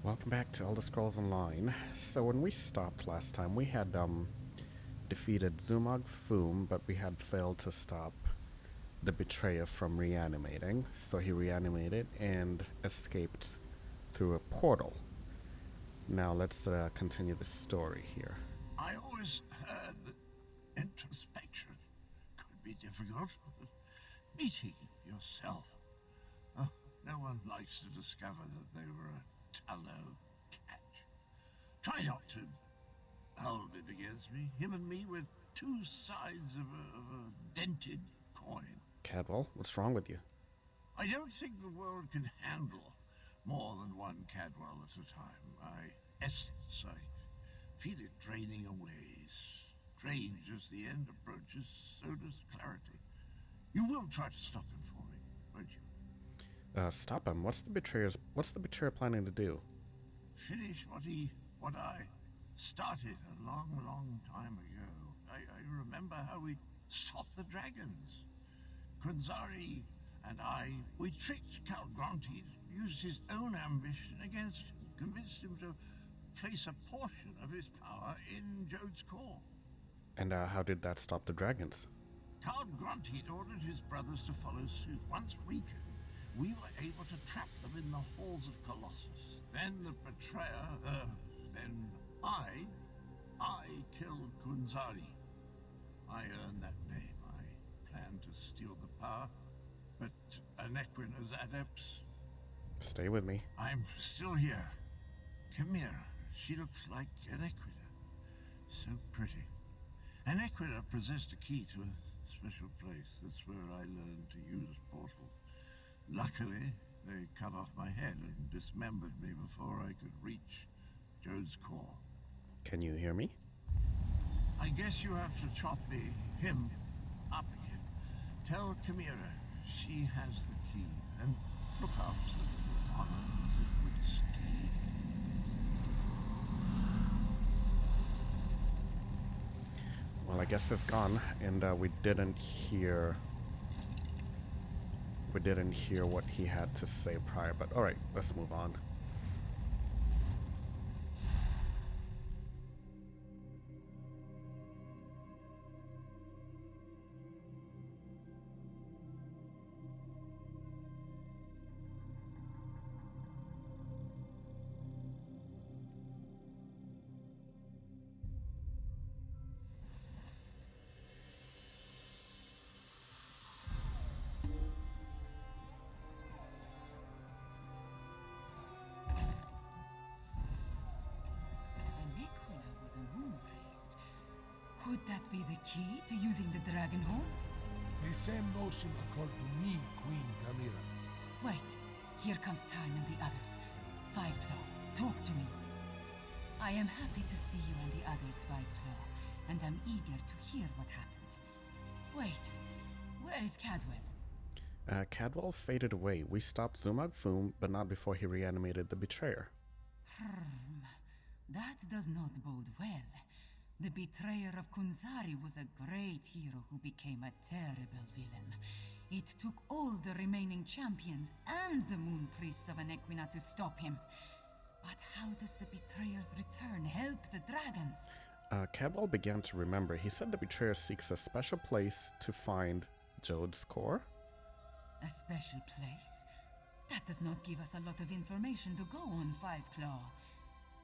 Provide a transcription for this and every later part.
Welcome back to Elder Scrolls Online. So when we stopped last time, we had defeated Zumog Foom, but we had failed to stop the betrayer from reanimating. So he reanimated and escaped through a portal. Now let's continue the story here. I always heard that introspection could be difficult. Meeting yourself. No one likes to discover that they were a tallow catch. Try not to hold it against me. Him and me, we're two sides of a dented coin. Cadwell, what's wrong with you? I don't think the world can handle more than one Cadwell at a time. My essence, I feel it draining away. Strange as the end approaches, so does clarity. You will try to stop him for me, won't you? Stop him. What's the betrayer planning to do? Finish what I started a long time ago. I remember how we stopped the dragons. Kunzari and we tricked Count Gronti, used his own ambition against him, convinced him to place a portion of his power in Jode's core. And how did that stop the dragons? Count Gronti ordered his brothers to follow suit. Once weakened, we were able to trap them in the halls of Colossus. Then the betrayer, then I killed Kunzari. I earned that name. I planned to steal the power, but Anequina's adepts... Stay with me. I'm still here. Chimera, she looks like Anequina. So pretty. Anequina possessed a key to a special place. That's where I learned to use portals. Luckily, they cut off my head and dismembered me before I could reach Jode's core. Can you hear me? I guess you have to chop him up again. Tell Chimera she has the key, and look after the honor of the good steed. Well, I guess it's gone, and we didn't hear what he had to say prior, but alright, let's move on. Could that be the key to using the dragon home? The same notion occurred to me, Queen Chimera. Wait, here comes Tarn and the others. Fiveclaw, talk to me. I am happy to see you and the others, Fiveclaw, and I'm eager to hear what happened. Wait, where is Cadwell? Cadwell faded away. We stopped Zumog Foom, but not before he reanimated the betrayer. That does not bode well. The betrayer of Kunzari was a great hero who became a terrible villain. It took all the remaining champions and the moon priests of Anequina to stop him. But how does the betrayer's return help the dragons? Cadwell began to remember. He said the betrayer seeks a special place to find Jode's core. A special place? That does not give us a lot of information to go on, Fiveclaw.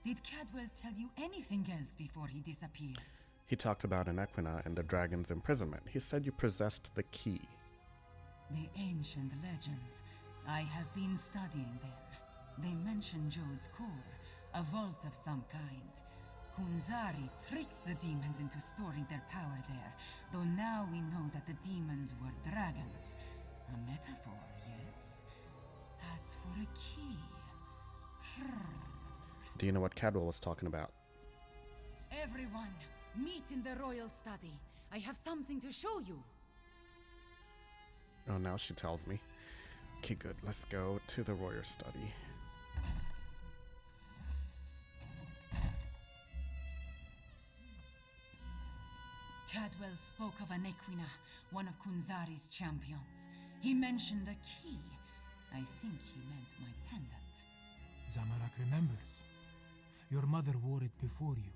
Did Cadwell tell you anything else before he disappeared? He talked about Anequina and the dragon's imprisonment. He said you possessed the key. The ancient legends. I have been studying them. They mention Jode's core, a vault of some kind. Kunzari tricked the demons into storing their power there, though now we know that the demons were dragons. A metaphor, yes. As for a key... Do you know what Cadwell was talking about? Everyone, meet in the royal study. I have something to show you. Oh, now she tells me. Okay, good. Let's go to the royal study. Cadwell spoke of Anequina, one of Kunzari's champions. He mentioned a key. I think he meant my pendant. Zamorak remembers. Your mother wore it before you.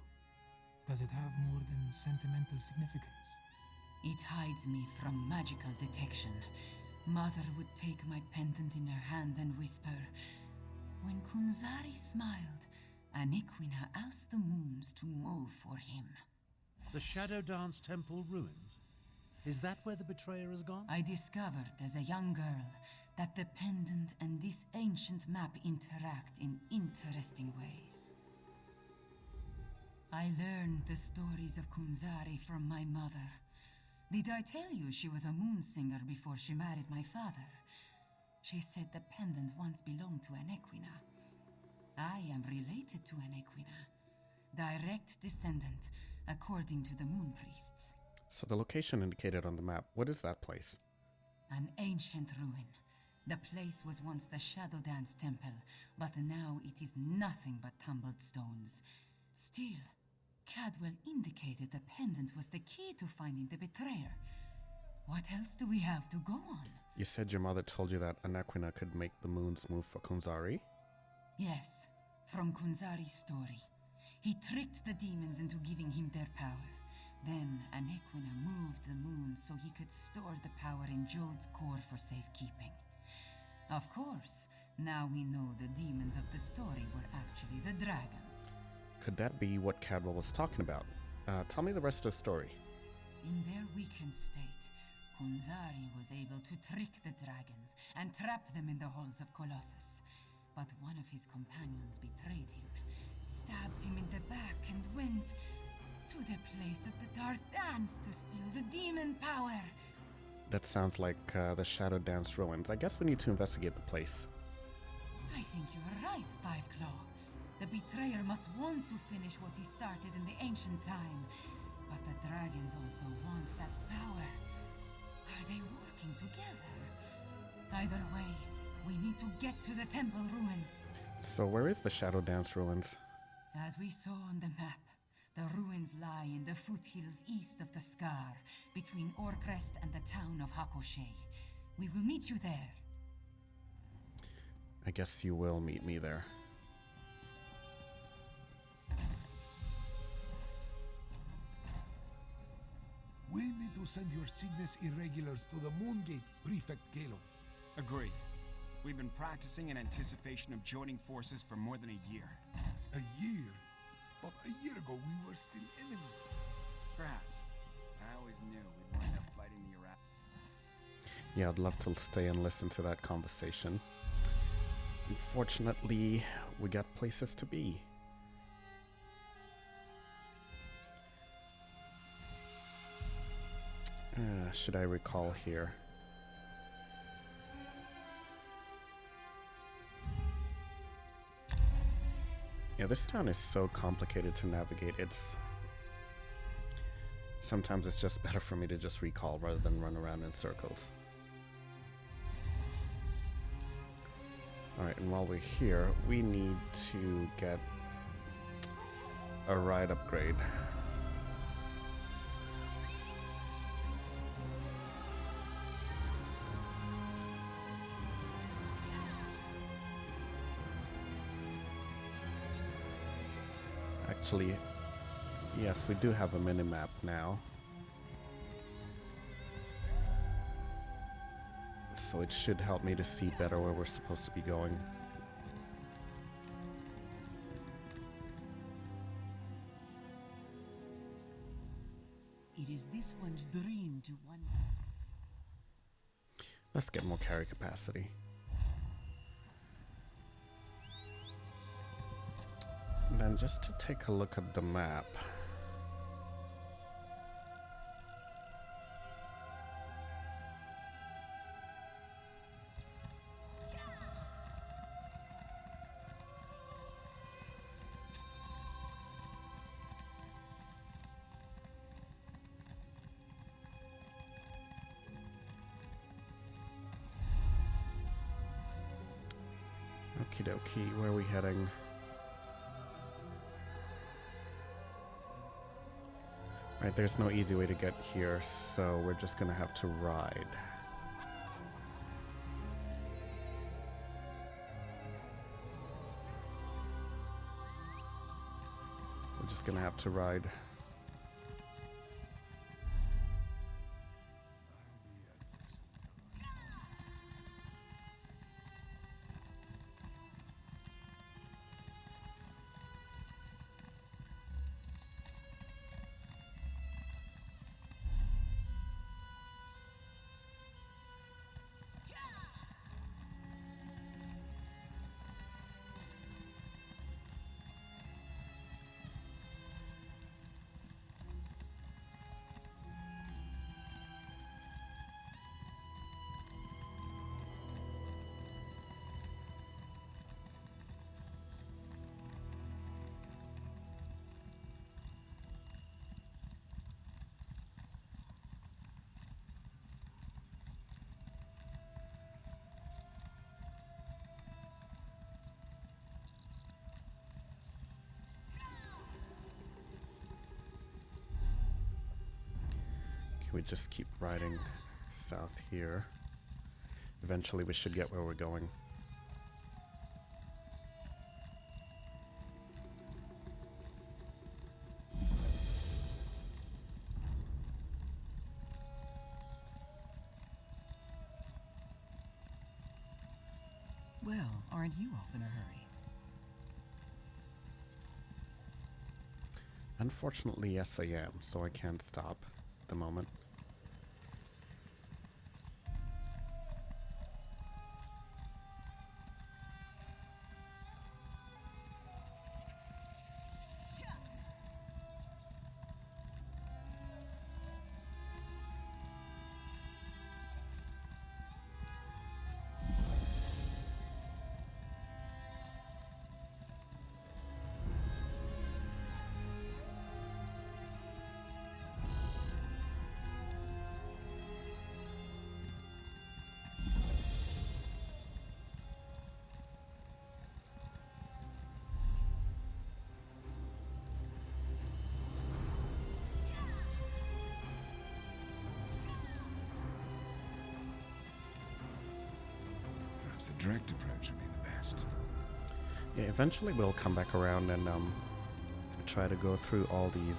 Does it have more than sentimental significance? It hides me from magical detection. Mother would take my pendant in her hand and whisper, "When Kunzari smiled, Aniquina asked the moons to move for him." The Shadow Dance Temple ruins? Is that where the betrayer has gone? I discovered as a young girl that the pendant and this ancient map interact in interesting ways. I learned the stories of Kunzari from my mother. Did I tell you she was a moon singer before she married my father? She said the pendant once belonged to Aniquina. I am related to Aniquina. Direct descendant, according to the moon priests. So the location indicated on the map, what is that place? An ancient ruin. The place was once the Shadow Dance Temple, but now it is nothing but tumbled stones. Still, Cadwell indicated the pendant was the key to finding the betrayer. What else do we have to go on? You said your mother told you that Aniquina could make the moons move for Kunzari? Yes, from Kunzari's story. He tricked the demons into giving him their power. Then Aniquina moved the moon so he could store the power in Jode's core for safekeeping. Of course, now we know the demons of the story were actually the dragons. Could that be what Cadwell was talking about? Tell me the rest of the story. In their weakened state, Kunzari was able to trick the dragons and trap them in the halls of Colossus. But one of his companions betrayed him, stabbed him in the back, and went to the place of the Dark Dance to steal the demon power. That sounds like the Shadow Dance ruins. I guess we need to investigate the place. I think you are right, Fiveclaw. The betrayer must want to finish what he started in the ancient time. But the dragons also want that power. Are they working together? Either way, we need to get to the temple ruins. So where is the Shadow Dance ruins? As we saw on the map, the ruins lie in the foothills east of the Scar, between Orcrest and the town of Hakoshe. We will meet you there. I guess you will meet me there. We need to send your Cygnus irregulars to the Moongate, Prefect Galo. Agreed. We've been practicing in anticipation of joining forces for more than a year. A year? But a year ago we were still enemies. Perhaps. I always knew we'd wind up fighting the Iraq. Yeah, I'd love to stay and listen to that conversation. Unfortunately, we got places to be. Should I recall here? Yeah, this town is so complicated to navigate. Sometimes it's just better for me to just recall rather than run around in circles. Alright, and while we're here, we need to get a ride upgrade. Actually, yes, we do have a mini-map now. So it should help me to see better where we're supposed to be going. It is this one's dream to one. Let's get more carry capacity. And then just to take a look at the map. Okie dokie, where are we heading? Right, there's no easy way to get here, so we're just gonna have to ride. We're just gonna have to ride. We just keep riding south here. Eventually we should get where we're going. Well, aren't you off in a hurry? Unfortunately, yes I am, so I can't stop at the moment. Perhaps a direct approach would be the best. Yeah, eventually we'll come back around and try to go through all these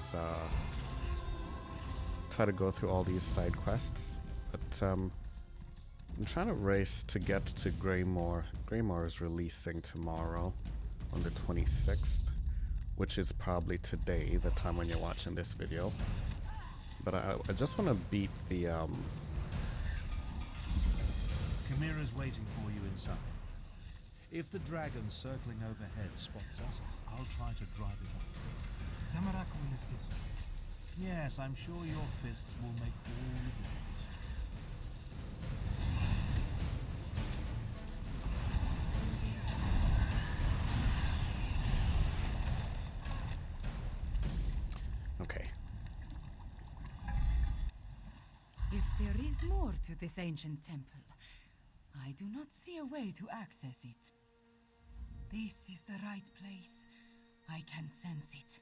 side quests. But I'm trying to race to get to Greymoor. Greymoor is releasing tomorrow on the 26th, which is probably today, the time when you're watching this video. But I just want to beat the Chimera's waiting for you inside. If the dragon circling overhead spots us, I'll try to drive it off. Zamorak will assist. Yes, I'm sure your fists will make all the difference. Okay. If there is more to this ancient temple, I do not see a way to access it. This is the right place. I can sense it.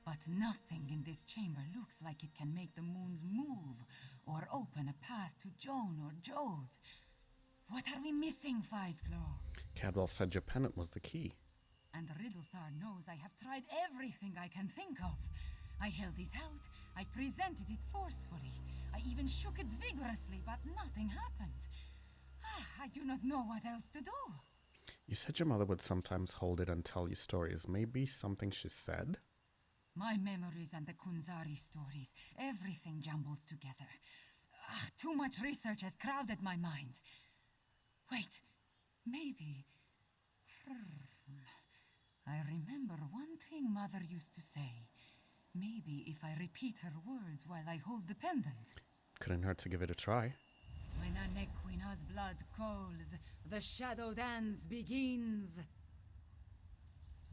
But nothing in this chamber looks like it can make the moons move or open a path to Joan or Jode. What are we missing, Fiveclaw? Cadwell said your pennant was the key. And Riddlethar knows I have tried everything I can think of. I held it out. I presented it forcefully. I even shook it vigorously, but nothing happened. I do not know what else to do. You said your mother would sometimes hold it and tell you stories. Maybe something she said? My memories and the Kunzari stories, everything jumbles together. Too much research has crowded my mind. Wait, maybe... I remember one thing Mother used to say. Maybe if I repeat her words while I hold the pendant. Couldn't hurt to give it a try. When a Nequina's blood calls, the shadow dance begins.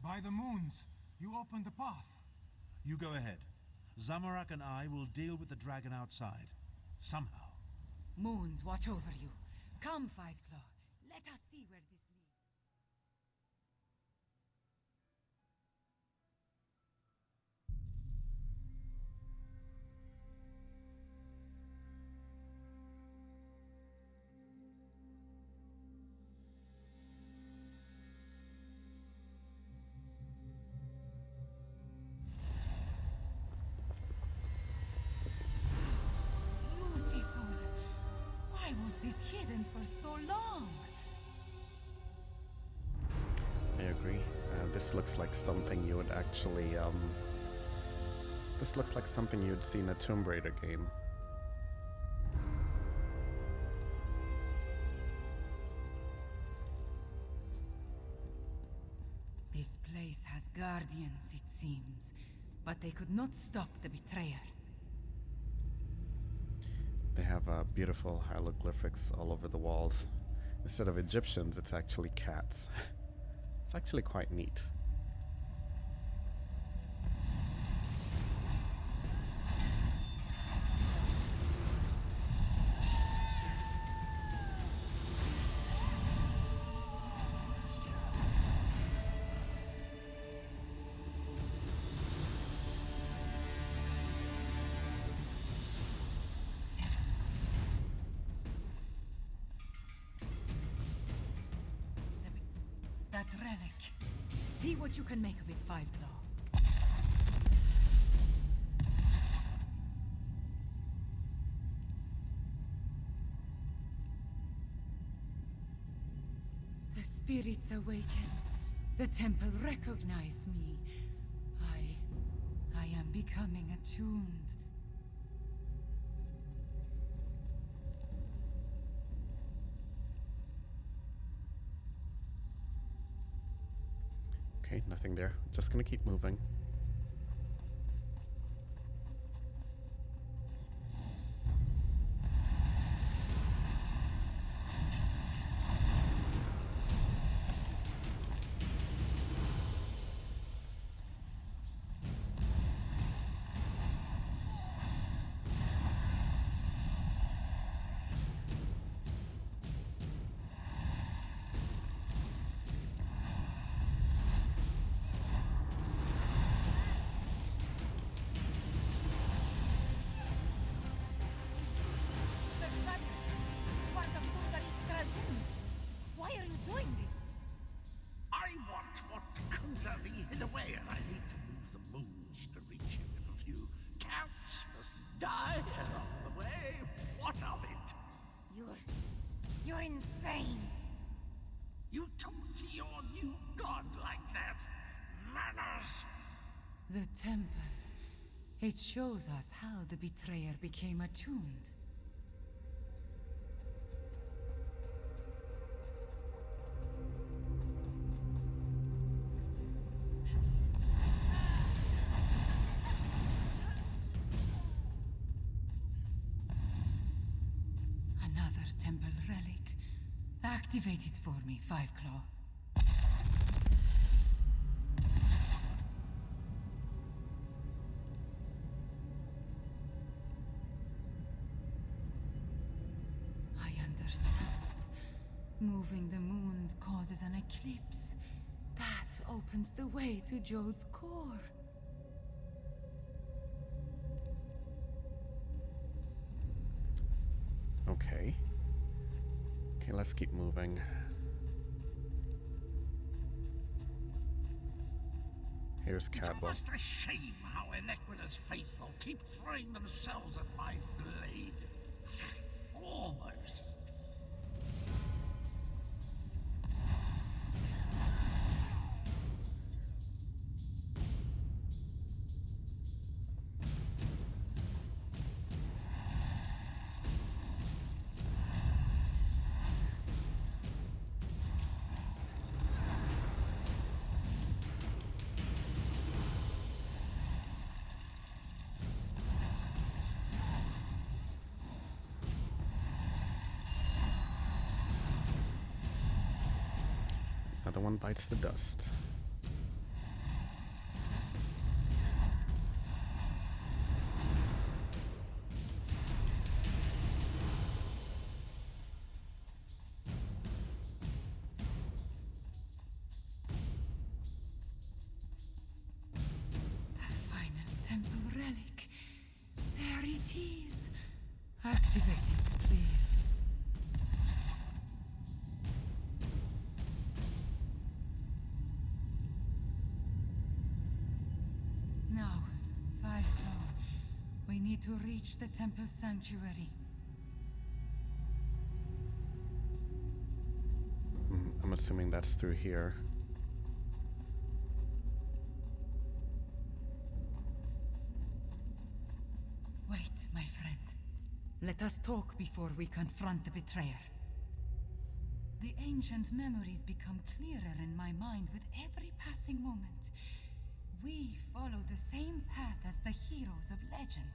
By the moons, you opened the path. You go ahead. Zamorak and I will deal with the dragon outside. Somehow. Moons watch over you. Come, Fiveclaw. Let us see where this leads. Why was this hidden for so long? I agree. This looks like something you would actually, this looks like something you'd see in a Tomb Raider game. This place has guardians, it seems, but they could not stop the betrayer. They have beautiful hieroglyphics all over the walls. Instead of Egyptians, it's actually cats. It's actually quite neat. That relic. See what you can make of it, Five Claw. The spirits awaken. The temple recognized me. I am becoming attuned. Okay, nothing there. Just gonna keep moving. Why are you doing this? I want what Kunzari hid away, and I need to move the moons to reach him. If a few cats must die along the way, what of it? You're insane. You talk to your new god like that? Manners! The temple. It shows us how the betrayer became attuned. Another temple relic. Activate it for me, Five Claw. I understand. Moving the moons causes an eclipse. That opens the way to Jode's core. Okay. Okay, let's keep moving. Here's It's Cadwell. almost a shame how Enequida's faithful keep throwing themselves at my blade. Almost. Another one bites the dust. The final temple relic. There it is. Activate it, please. Now, Five Claw. We need to reach the temple sanctuary. assuming that's through here. Wait, my friend. Let us talk before we confront the betrayer. The ancient memories become clearer in my mind with every passing moment. We follow the same path as the heroes of legend.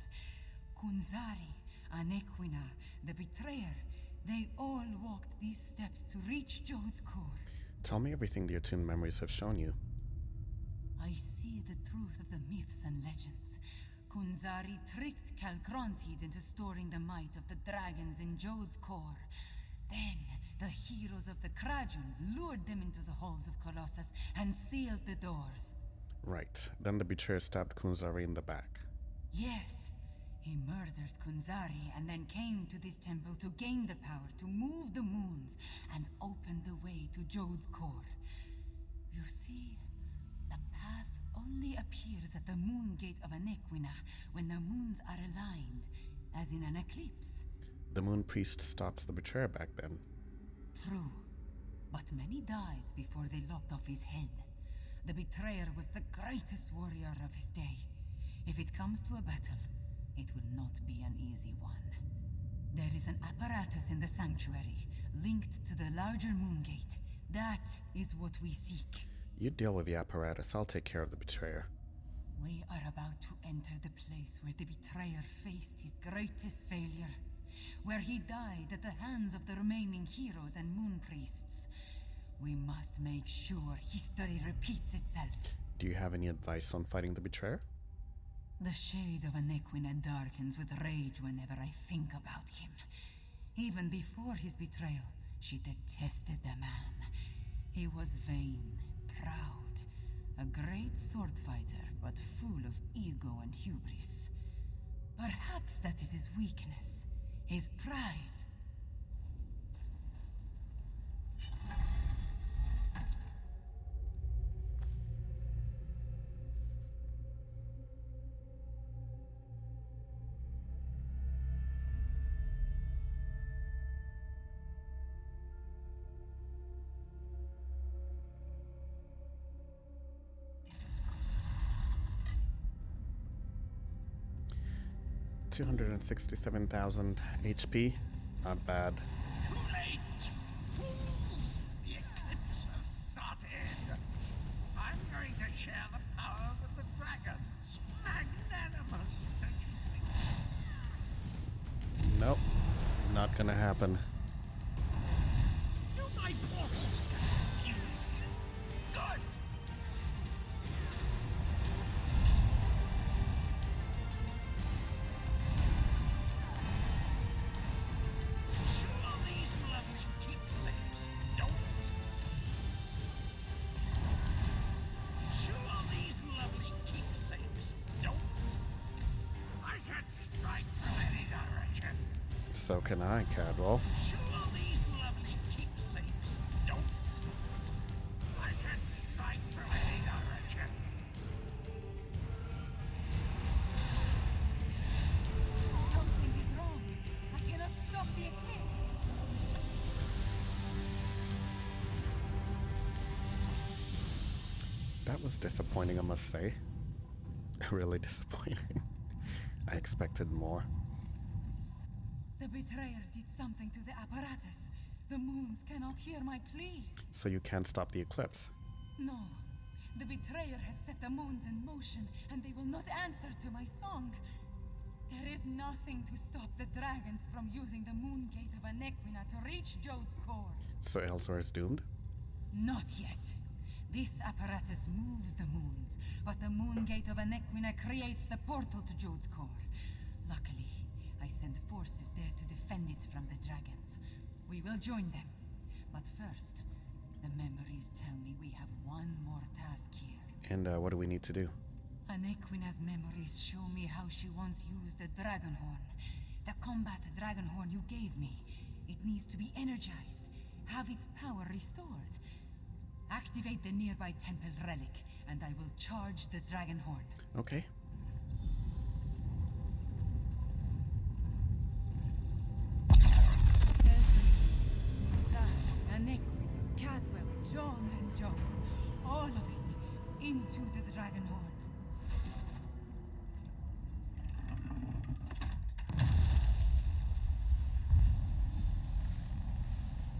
Kunzari, Anequina, the betrayer, they all walked these steps to reach Jode's core. Tell me everything the attuned memories have shown you. I see the truth of the myths and legends. Kunzari tricked Kalkrantid into storing the might of the dragons in Jode's core. Then, the heroes of the Krajun lured them into the halls of Colossus and sealed the doors. Right. Then the betrayer stabbed Kunzari in the back. Yes. He murdered Kunzari and then came to this temple to gain the power to move the moons and open the way to Jode's core. You see, the path only appears at the moon gate of Anequina when the moons are aligned, as in an eclipse. The moon priest stops the betrayer back then. True, but many died before they lopped off his head. The betrayer was the greatest warrior of his day. If it comes to a battle, it will not be an easy one. There is an apparatus in the sanctuary, linked to the larger moon gate. That is what we seek. You deal with the apparatus, I'll take care of the betrayer. We are about to enter the place where the betrayer faced his greatest failure, where he died at the hands of the remaining heroes and moon priests. We must make sure history repeats itself. Do you have any advice on fighting the betrayer? The shade of Anequina darkens with rage whenever I think about him. Even before his betrayal, she detested the man. He was vain, proud, a great sword fighter, but full of ego and hubris. Perhaps that is his weakness, his pride. $267,000 HP. Not bad. Too late, fools! The eclipse has started. I'm going to share the power with the dragons. Magnanimous, don't you think? Nope. Not gonna happen. Do my portals confuse you? Good! Sure, these lovely keepsakes don't. Sure, these lovely keepsakes don't. I can strike from any direction. So can I, Cadwell. Sure, these lovely keepsakes don't. I can strike from any direction. Something is wrong. I cannot stop the eclipse. That was disappointing, I must say. Really disappointing. I expected more. The betrayer did something to the apparatus. The moons cannot hear my plea. So you can't stop the eclipse. No. The betrayer has set the moons in motion, and they will not answer to my song. There is nothing to stop the dragons from using the moon gate of Anequina to reach Jode's core. So Elsweyr is doomed? Not yet. This apparatus moves the moons, but the moon gate of Anequina creates the portal to Jode's core. Luckily, I sent forces there to defend it from the dragons. We will join them. But first, the memories tell me we have one more task here. And what do we need to do? Anequina's memories show me how she once used a dragon horn. The combat dragon horn you gave me. It needs to be energized, have its power restored. Activate the nearby temple relic, and I will charge the dragon horn. Okay. Anequina, Cadwell, Into the Dragonhorn.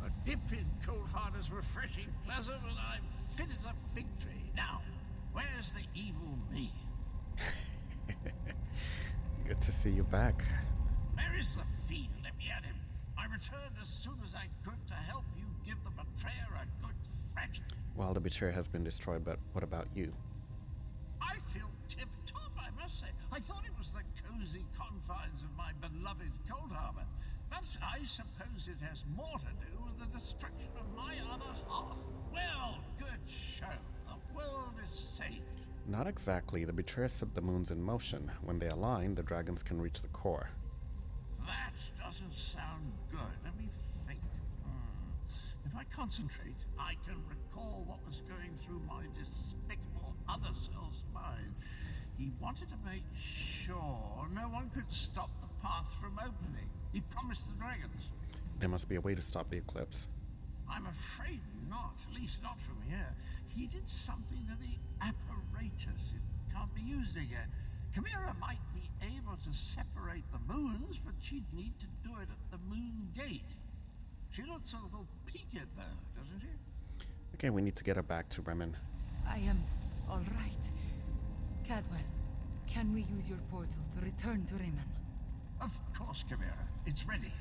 A dip in cold water is refreshing, pleasant, and I'm fit as a fig tree. Now, where's the evil me? Good to see you back. Where is the fiend? Let me at him. I returned as soon as I could to help you give the betrayer a good thrashing. Well, the betrayer has been destroyed, but what about you? I feel tip-top, I must say. I thought it was the cozy confines of my beloved Cold Harbor, but I suppose it has more to do with the destruction of my other half. Well, good show. The world is saved. Not exactly. The betrayer set the moons in motion. When they align, the dragons can reach the core. That doesn't sound good. Let me think. If I concentrate, I can recall what was going through my despicable other self's mind. He wanted to make sure no one could stop the path from opening. He promised the dragons. There must be a way to stop the eclipse. I'm afraid not, at least not from here. He did something to the apparatus. It can't be used again. Chimera might be able to separate the moons, but she'd need to do it at the moon gate. She looks a little peaked, though, doesn't she? Okay, we need to get her back to Bremen. I am all right. Cadwell, can we use your portal to return to Riemann? Of course, Chimera. It's ready.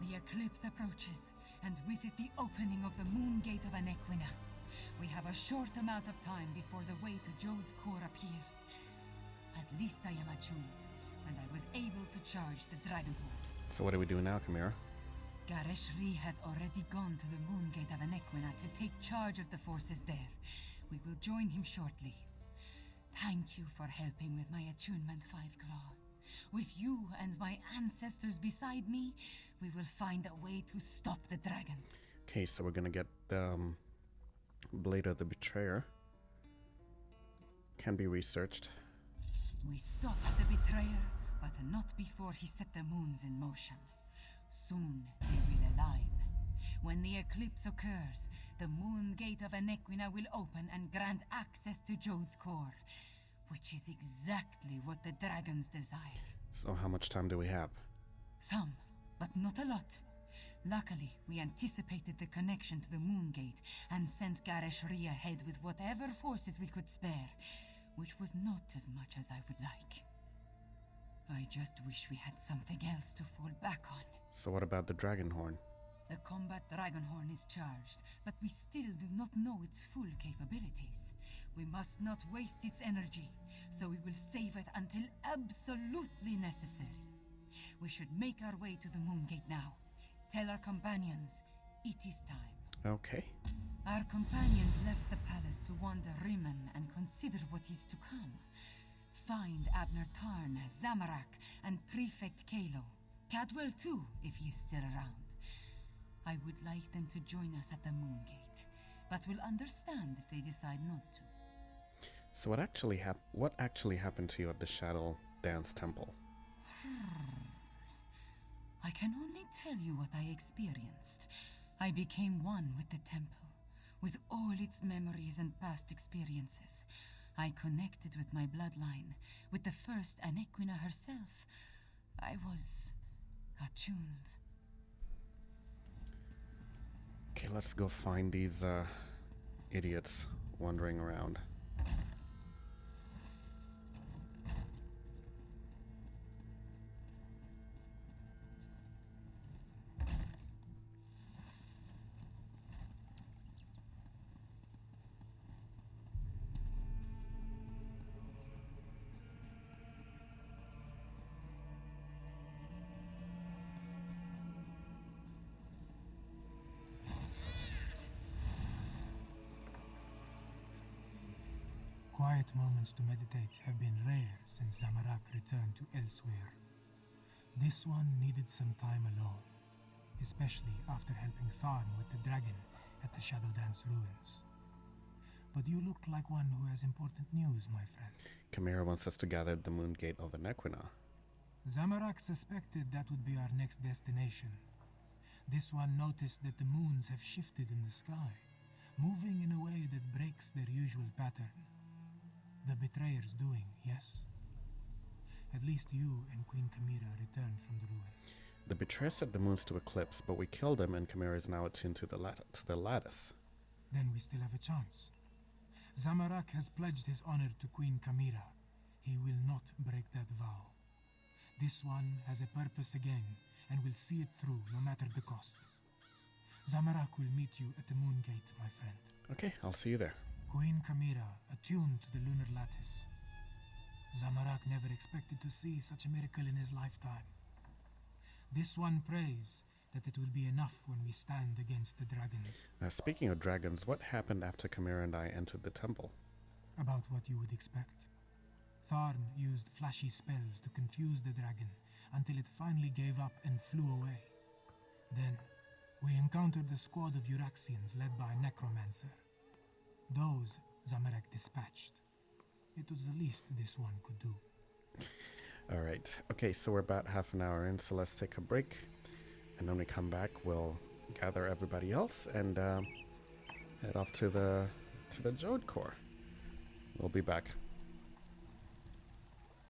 The eclipse approaches, and with it the opening of the moon gate of Anequina. We have a short amount of time before the way to Jode's core appears. At least I am attuned, and I was able to charge the Dragonhorn. So what do we do now, Chimera? Gareshri has already gone to the moon gate of Anequina to take charge of the forces there. We will join him shortly. Thank you for helping with my attunement, Fiveclaw. With you and my ancestors beside me, we will find a way to stop the dragons. Okay, so we're gonna get the Blade of the Betrayer. Can be researched. We stopped the betrayer, but not before he set the moons in motion. Soon they will align. When the eclipse occurs, the moon gate of Anequina will open and grant access to Jode's core, which is exactly what the dragons desire. So how much time do we have? Some, but not a lot. Luckily, we anticipated the connection to the moon gate and sent Gareshri ahead with whatever forces we could spare, which was not as much as I would like. I just wish we had something else to fall back on. So what about the Dragonhorn? The combat Dragonhorn is charged, but we still do not know its full capabilities. We must not waste its energy, so we will save it until absolutely necessary. We should make our way to the moon gate now. Tell our companions, it is time. Okay. Our companions left the palace to wander Riemann and consider what is to come. Find Abner Tarn, Zamorak, and Prefect Kalo. Cadwell too, if he is still around. I would like them to join us at the moon gate, but will understand if they decide not to. So what actually happened to you at the Shadow Dance Temple? I can only tell you what I experienced. I became one with the temple, with all its memories and past experiences. I connected with my bloodline, with the first Anequina herself. I was attuned. Okay, let's go find these idiots wandering around. Quiet moments to meditate have been rare since Zamorak returned to Elsweyr. This one needed some time alone, especially after helping Tharn with the dragon at the Shadow Dance ruins. But you look like one who has important news, my friend. Chimera wants us to gather at the moon gate of Nequina. Zamorak suspected that would be our next destination. This one noticed that the moons have shifted in the sky, moving in a way that breaks their usual pattern. The betrayer's doing, yes? At least you and Queen Chimera returned from the ruin. The betrayer set the moons to eclipse, but we killed him and Chimera is now attuned to the lattice. Then we still have a chance. Zamorak has pledged his honor to Queen Chimera. He will not break that vow. This one has a purpose again, and will see it through no matter the cost. Zamorak will meet you at the moon gate, my friend. Okay, I'll see you there. Queen Chimera, attuned to the lunar lattice. Zamorak never expected to see such a miracle in his lifetime. This one prays that it will be enough when we stand against the dragons. Speaking of dragons, what happened after Chimera and I entered the temple? About what you would expect. Tharn used flashy spells to confuse the dragon until it finally gave up and flew away. Then, we encountered a squad of Euraxians led by Necromancer. Those Zamorak dispatched. It was the least this one could do. Alright, okay, so we're about half an hour in, so let's take a break. And when we come back, we'll gather everybody else and head off to the Jode Core. We'll be back.